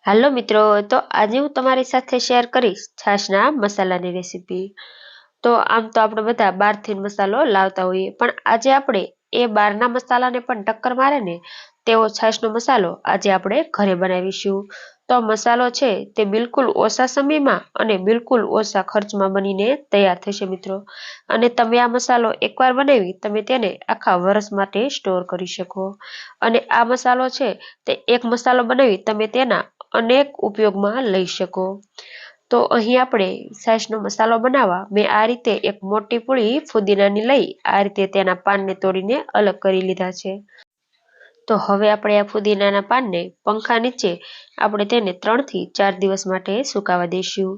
હાલો મિત્રો, તો આજે હું તમારી સાથે શેર કરીશ છાશના મસાલાની રેસીપી। તો આમ તો આપણે બધા બહારથી મસાલો લાવતા હોઈએ, પણ આજે આપણે એ બહારના મસાલાને પણ ટક્કર મારે ને તેવો છાશનો મસાલો આજે આપણે ઘરે બનાવીશું। તો મસાલો છે તે બિલકુલ ઓછા સમયમાં અને બિલકુલ ઓછા ખર્ચમાં બનીને તૈયાર થશે મિત્રો। અને તમે આ મસાલો એકવાર બનાવી તમે તેને આખા વર્ષ માટે સ્ટોર કરી શકો। અને આ મસાલો છે તે એક મસાલો બનાવી તમે તેના અનેક ઉપયોગમાં લઈ શકો। તો અહીં આપણે છાશનો મસાલો બનાવવા મેં આ રીતે એક મોટી પૂળી ફુદીનાની લઈ આ રીતે તેના પાનને તોડીને અલગ કરી લીધા છે। તો હવે આપણે આ ફુદીનાના પાનને પંખા નીચે આપણે તેને 3 થી 4 દિવસ માટે સુકાવા દઈશું।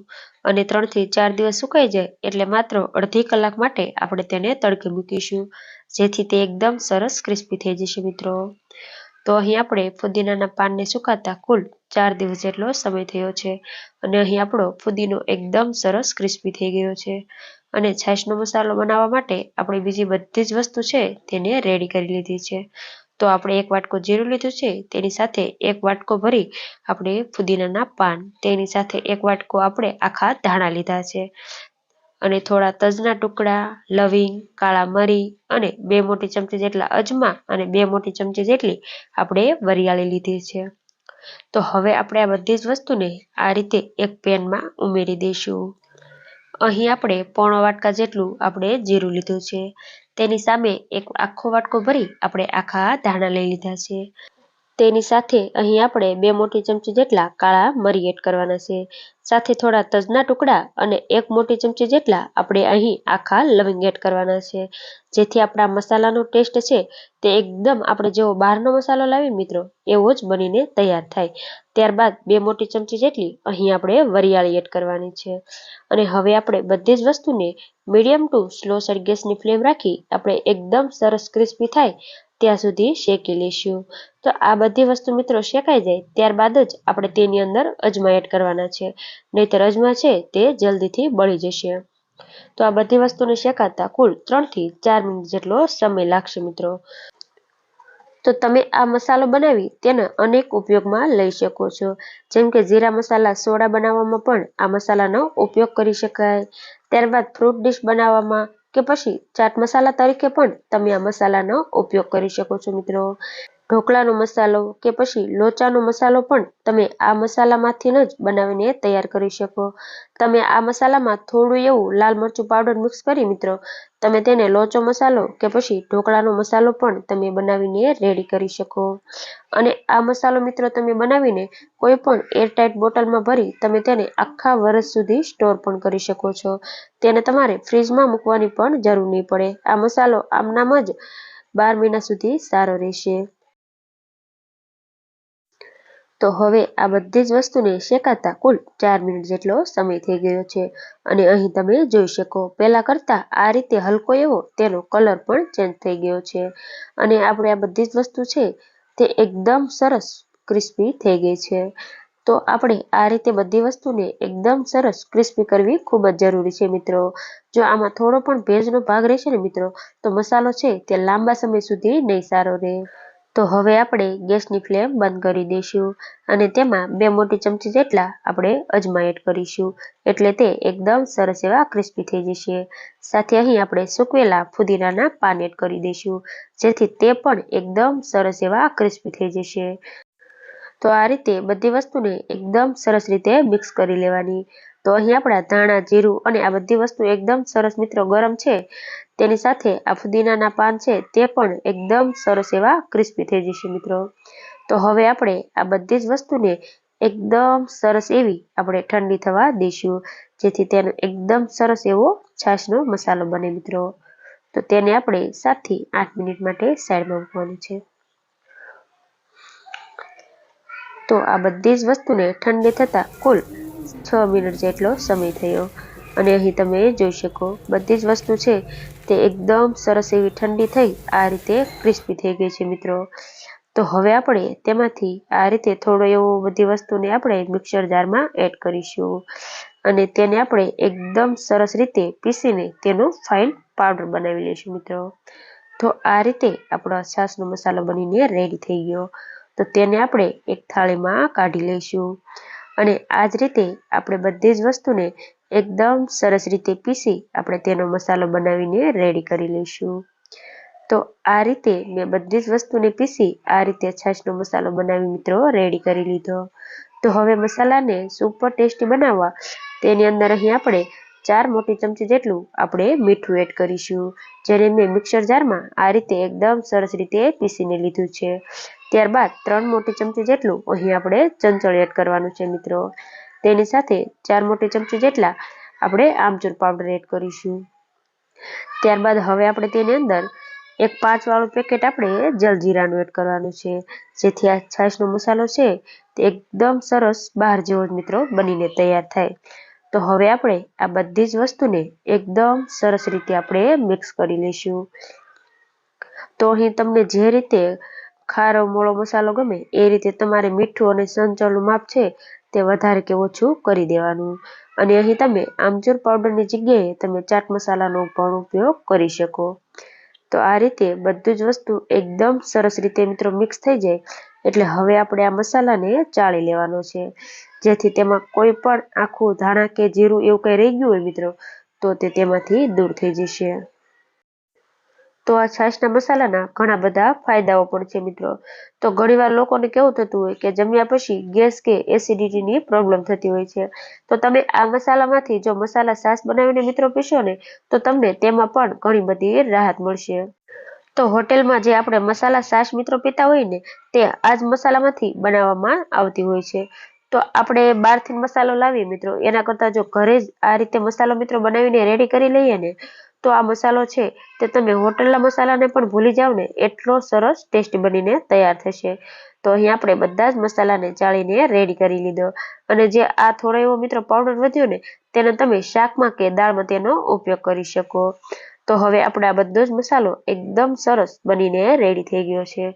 અને 3 થી 4 દિવસ સુકાઈ જાય એટલે માત્ર અડધી કલાક માટે આપણે તેને તડકે મૂકીશું, જેથી તે એકદમ સરસ ક્રિસ્પી થઈ જશે મિત્રો। તો અહીં આપણે ફુદીનાના પાનને સુકાતા કુલ 4 દિવસ જેટલો સમય થયો છે અને અહીં આપણો ફુદીનો એકદમ સરસ ક્રિસ્પી થઈ ગયો છે। અને છાશનો મસાલો બનાવવા માટે આપણે બીજી બધી જ વસ્તુ છે તેને રેડી કરી લીધી છે। તો આપણે એક વાટકો જીરું લીધું છે, તેની સાથે એક વાટકો ભરી આપણે ફુદીનાના પાન, તેની સાથે એક વાટકો આપણે આખા ધાણા લીધા છે અને થોડા તજના ટુકડા, લવિંગ, કાળા મરી અને 2 મોટી ચમચી જેટલા અજમા અને 2 મોટી ચમચી જેટલી આપણે વરિયાળી લીધી છે। તો હવે આપણે આ બધી જ વસ્તુને આ રીતે એક પેનમાં ઉમેરી દઈશું। અહીં આપણે પોણો વાટકા જેટલું આપણે જીરું લીધું છે, તેની સામે એક આખો વાટકો ભરી આપણે આખા ધાણા લઈ લીધા છે। તેની સાથે અહીં આપણે 2 મોટી ચમચી જેટલા કાળા મરી એડ કરવાના છે, સાથે થોડા તજના ટુકડા અને 1 મોટી ચમચી જેટલા આપણે અહીં આખા લવિંગ એડ કરવાના છે, જેથી આપણા મસાલાનો ટેસ્ટ છે તે એકદમ આપણે જેવો બહારનો મસાલો લાવીએ મિત્રો એવો જ બનીને તૈયાર થાય। ત્યારબાદ 2 મોટી ચમચી જેટલી અહીં આપણે વરિયાળી એડ કરવાની છે। અને હવે આપણે બધી જ વસ્તુને મીડિયમ ટુ સ્લો સાઈડ ગેસની ફ્લેમ રાખી આપણે એકદમ સરસ ક્રિસ્પી થાય ત્યાં સુધી શેકી લઈશું। તો આ બધી વસ્તુ મિત્રો શેકાઈ જાય ત્યારબાદ જ આપણે તેની અંદર અજમા એડ કરવાના છે, નહીંતર અજમા છે તે જલ્દીથી બળી જશે। તો આ બધી વસ્તુને શેકાતા કુલ 3 થી 4 મિનિટ જેટલો સમય લાગશે મિત્રો। તો તમે આ મસાલો બનાવી તેના અનેક ઉપયોગમાં લઈ શકો છો, જેમ કે જીરા મસાલા સોડા બનાવવામાં પણ આ મસાલાનો ઉપયોગ કરી શકાય। ત્યારબાદ ફ્રૂટ ડીશ બનાવવામાં કે પછી ચાટ મસાલા તરીકે પણ તમે આ મસાલાનો ઉપયોગ કરી શકો છો મિત્રો। ઢોકળાનો મસાલો કે પછી લોચાનો મસાલો પણ તમે આ મસાલામાંથી જ બનાવીને તૈયાર કરી શકો। તમે આ મસાલામાં થોડું એવું લાલ મરચું પાવડર મિક્સ કરી મિત્રો તમે તેને લોચો મસાલો કે પછી ઢોકળાનો મસાલો પણ તમે બનાવીને રેડી કરી શકો। અને આ મસાલો મિત્રો તમે બનાવીને કોઈ પણ એરટાઇટ બોટલમાં ભરી તમે તેને આખા વર્ષ સુધી સ્ટોર પણ કરી શકો છો। તેને તમારે ફ્રીજમાં મૂકવાની પણ જરૂર નહીં પડે, આ મસાલો આમનામ જ 12 મહિના સુધી સારો રહેશે। તો હવે આ બધી જ વસ્તુને શેકાતા કુલ 4 મિનિટ જેટલો સમય થઈ ગયો છે અને અહીં તમે જોઈ શકો પહેલા કરતાં આ રીતે હલકો એવો તેનો કલર પણ ચેન્જ થઈ ગયો છે અને આપણે આ બધી જ વસ્તુ છે તે એકદમ સરસ ક્રિસ્પી થઈ ગઈ છે। તો આપણે આ રીતે બધી વસ્તુને એકદમ સરસ ક્રિસ્પી કરવી ખૂબ જ જરૂરી છે મિત્રો। જો આમાં થોડો પણ ભેજનો ભાગ રહેશે ને મિત્રો તો મસાલો છે તે લાંબા સમય સુધી નહીં સારો રહે। તો હવે આપણે ગેસની ફ્લેમ બંધ કરી દઈશું અને તેમાં 2 મોટી ચમચી જેટલા આપણે અજમા એડ કરીશું, એટલે તે એકદમ સરસ એવા ક્રિસ્પી થઈ જશે। સાથે અહીં આપણે સૂકવેલા ફુદીનાના પાન એડ કરી દઈશું, જેથી તે પણ એકદમ સરસ એવા ક્રિસ્પી થઈ જશે। તો આ રીતે બધી વસ્તુને એકદમ સરસ રીતે મિક્સ કરી લેવાની। તો અહીં આપણા ધાણા, જીરું અને આ બધી વસ્તુ એકદમ સરસ મિત્રો ગરમ છે, તેની સાથે આ ફુદીનાના પાન છે તે પણ એકદમ સરસ એવા ક્રિસ્પી થઈ જશે મિત્રો। તો હવે આપણે આ બધી જ વસ્તુને એકદમ સરસ એવી આપણે ઠંડી થવા દઈશું, જેથી તેનો એકદમ સરસ એવો છાશનો મસાલો બને મિત્રો। તો તેને આપણે 7 થી 8 મિનિટ માટે સાઈડમાં મૂકવાનું છે। તો આ બધી જ વસ્તુને ઠંડી થતાં કુલ 6 મિનિટ જેટલો સમય થયો અને અહીં તમે જોઈ શકો બધી જ વસ્તુ છે તે એકદમ સરસ એવી ઠંડી થઈ આ રીતે ક્રિસ્પી થઈ ગઈ છે મિત્રો। તો હવે આપણે તેમાંથી આ રીતે થોડો એવો બધી વસ્તુને આપણે મિક્સર જારમાં એડ કરીશું અને તેને આપણે એકદમ સરસ રીતે પીસીને તેનો ફાઇન પાવડર બનાવી લઈશું મિત્રો। તો આ રીતે આપણો છાશનો મસાલો બનીને રેડી થઈ ગયો। તો તેને આપણે એક થાળીમાં કાઢી લઈશું અને આ જ રીતે આપણે બધી જ વસ્તુને એકદમ સરસ રીતે પીસી આપણે તેનો મસાલો બનાવીને રેડી કરી લઈશું। તો આ રીતે મેં બધી જ વસ્તુને પીસી આ રીતે છાશનો મસાલો બનાવી મિત્રો રેડી કરી લીધો। તો હવે મસાલાને સુપર ટેસ્ટી બનાવવા તેની અંદર અહીં આપણે 4 મોટી ચમચી જેટલું આપણે મીઠું એડ કરીશું, જેને મેં મિક્સર જારમાં આ રીતે એકદમ સરસ રીતે પીસીને લીધું છે। ત્યારબાદ 3 મોટી ચમચી જેટલું અહીં આપણે ચંચળ એડ કરવાનું છે મિત્રો। તેની સાથે 4 મોટી ચમચી જેટલા આપણે આમચૂર પાવડર એડ કરીશું। ત્યારબાદ હવે આપણે તેની અંદર એક 5 વાળું પેકેટ આપણે જલજીરાનું એડ કરવાનું છે, જેથી આ છાશનો મસાલો છે તે એકદમ સરસ બહાર જેવો જ મિત્રો બનીને તૈયાર થાય। તો હવે આપણે આ બધી જ વસ્તુને એકદમ સરસ રીતે આપણે મિક્સ કરી લઈશું। તો અહીં તમને જે રીતે ખારો મોળો મસાલો ગમે એ રીતે તમારે મીઠું અને સંચળનું માપ છે તે વધારે કે ઓછું કરી દેવાનું અને અહીં તમે આમચૂર પાવડરની જગ્યાએ તમે ચાટ મસાલાનો પણ ઉપયોગ કરી શકો। તો આ રીતે બધું જ વસ્તુ એકદમ સરસ રીતે મિત્રો મિક્સ થઈ જાય એટલે હવે આપણે આ મસાલાને ચાળી લેવાનો છે, જેથી તેમાં કોઈ પણ આખું ધાણા કે જીરું એવું કંઈ રહી ગયું હોય મિત્રો તો તે તેમાંથી દૂર થઈ જશે। તો આ છાશના મસાલાના ઘણા બધા ફાયદાઓ પણ છે મિત્રો। તો ઘણીવાર લોકોને કેવું થતું હોય કે જમ્યા પછી ગેસ કે એસિડિટીની પ્રોબ્લેમ થતી હોય છે, તો તમે આ મસાલામાંથી જો મસાલા છાશ બનાવીને મિત્રો પીશો ને તો તમને તેમાં પણ ઘણી બધી રાહત મળશે। તો હોટેલમાં જે આપણે મસાલા છાશ મિત્રો પીતા હોય ને તે આ જ મસાલામાંથી બનાવવામાં આવતી હોય છે। તો આપણે બહારથી મસાલો લાવીએ મિત્રો એના કરતાં જો ઘરે જ આ રીતે મસાલો મિત્રો બનાવીને રેડી કરી લઈએ ને તો આ મસાલો છે તે તમે હોટલના મસાલાને પણ ભૂલી જાવ ને એટલો સરસ ટેસ્ટી બનીને તૈયાર થશે। તો અહીં આપણે બધા જ મસાલાને ચાળીને રેડી કરી લીધો અને જે આ થોડો એવો મિત્રો પાવડર વધ્યો ને તેને તમે શાકમાં કે દાળમાં તેનો ઉપયોગ કરી શકો। તો હવે આપણે આ બધો જ મસાલો એકદમ સરસ બનીને રેડી થઈ ગયો છે।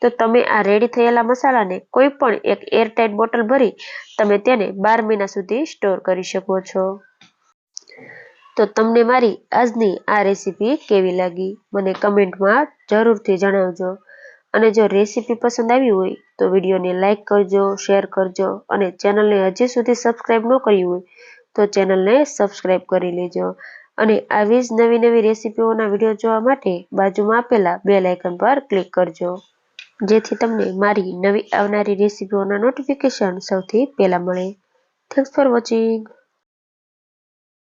તો તમે આ રેડી થયેલા મસાલાને કોઈ પણ એક એરટાઇટ બોટલ ભરી તમે તેને 12 મહિના સુધી સ્ટોર કરી શકો છો। તો તમને મારી આજની આ રેસીપી કેવી લાગી મને કમેન્ટમાં જરૂરથી જણાવજો અને જો રેસીપી પસંદ આવી હોય તો વિડીયોને લાઇક કરજો, શેર કરજો અને ચેનલને હજી સુધી સબસ્ક્રાઈબ ન કરી હોય તો ચેનલને સબસ્ક્રાઈબ કરી લેજો અને આવી જ નવી નવી રેસીપીઓના વિડીયો જોવા માટે બાજુમાં આપેલા બેલ આઇકન પર ક્લિક કરજો, જેથી તમને મારી નવી આવનારી રેસીપીઓના નોટિફિકેશન સૌથી પહેલા મળે। Thanks for watching.